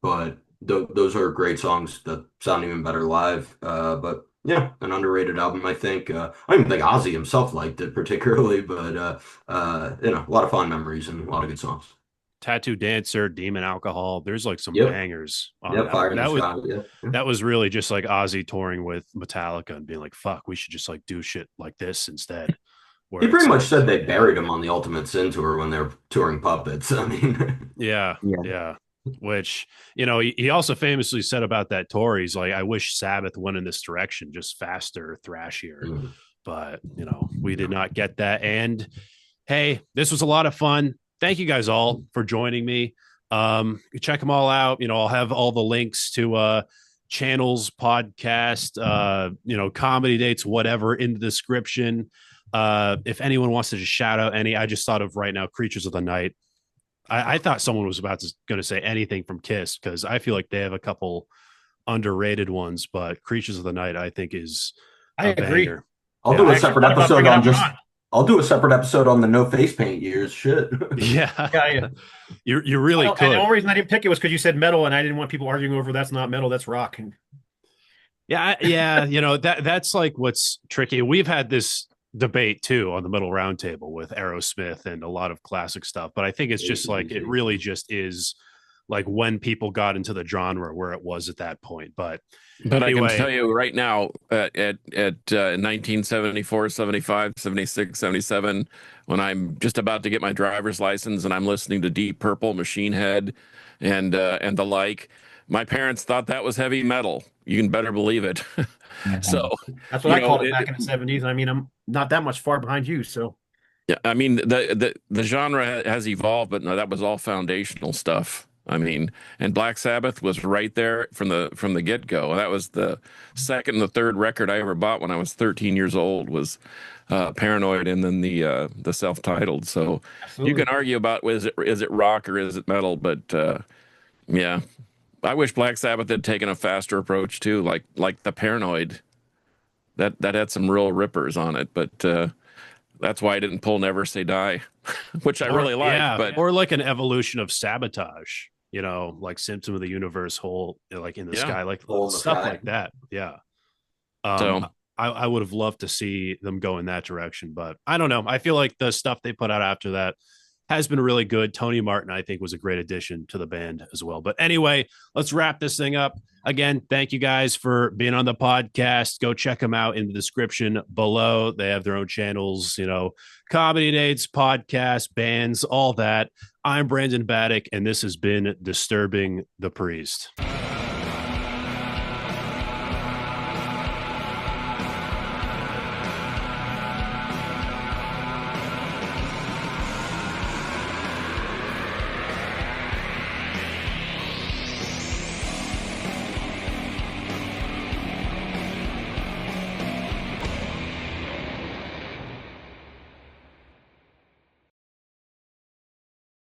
But those are great songs that sound even better live. But yeah, an underrated album, I think. I don't even think Ozzy himself liked it particularly, but a lot of fond memories and a lot of good songs. Tattoo Dancer, Demon Alcohol. There's like some Yep. bangers on Yeah, that. Fire in the Sky. Yeah. That was really just like Ozzy touring with Metallica and being like, fuck, we should just like do shit like this instead. He pretty much said they buried him on the Ultimate Sin tour when they were touring Puppets. I mean, yeah. Which, he also famously said about that tour, he's like, I wish Sabbath went in this direction, just faster, thrashier. Mhm. But, we did not get that. And hey, this was a lot of fun. Thank you guys all for joining me. Check them all out. I'll have all the links to channels, podcast, comedy dates, whatever in the description. If anyone wants to just shout out any, I just thought of right now, Creatures of the Night. I thought someone was going to say anything from Kiss because I feel like they have a couple underrated ones, but Creatures of the Night I think is I agree. banger. I'll do a separate episode I'll do a separate episode on the no face paint years. Shit. Yeah. You really could. And the only reason I didn't pick it was because you said metal, and I didn't want people arguing over that's not metal, that's rock. Yeah. That's like what's tricky. We've had this debate too on the Metal Roundtable with Aerosmith and a lot of classic stuff, but I think it's just like it really just is like when people got into the genre where it was at that point. But But I can anyway, tell you right now, at 1974, 75, 76, 77, when I'm just about to get my driver's license and I'm listening to Deep Purple, Machine Head, and the like, my parents thought that was heavy metal. You can better believe it. So, That's what you I know, called it back in the 70s. I mean, I'm not that much far behind you, so yeah, I mean the genre has evolved, but no, that was all foundational stuff. I mean, and Black Sabbath was right there from the get-go. That was the second and the third record I ever bought when I was 13 years old was Paranoid, and then the self-titled. So you absolutely. can argue about is it rock or is it metal, but yeah, I wish Black Sabbath had taken a faster approach too, like the Paranoid. That had some real rippers on it, but that's why I didn't pull Never Say Die, which I or really like. yeah, But or like an evolution of Sabotage, you know, like Symptom of the Universe, whole like in the yeah, sky, like Hole in the stuff Sky. like that. Yeah. Um, so I would have loved to see them go in that direction, but I don't know. I feel like the stuff they put out after that has been really good. Tony Martin, I think, was a great addition to the band as well. But anyway, let's wrap this thing up. Again, thank you guys for being on the podcast. Go check them out in the description below. They have their own channels, you know, comedy dates, podcasts, bands, all that. I'm Brandon Battick, and this has been Disturbing the Priest.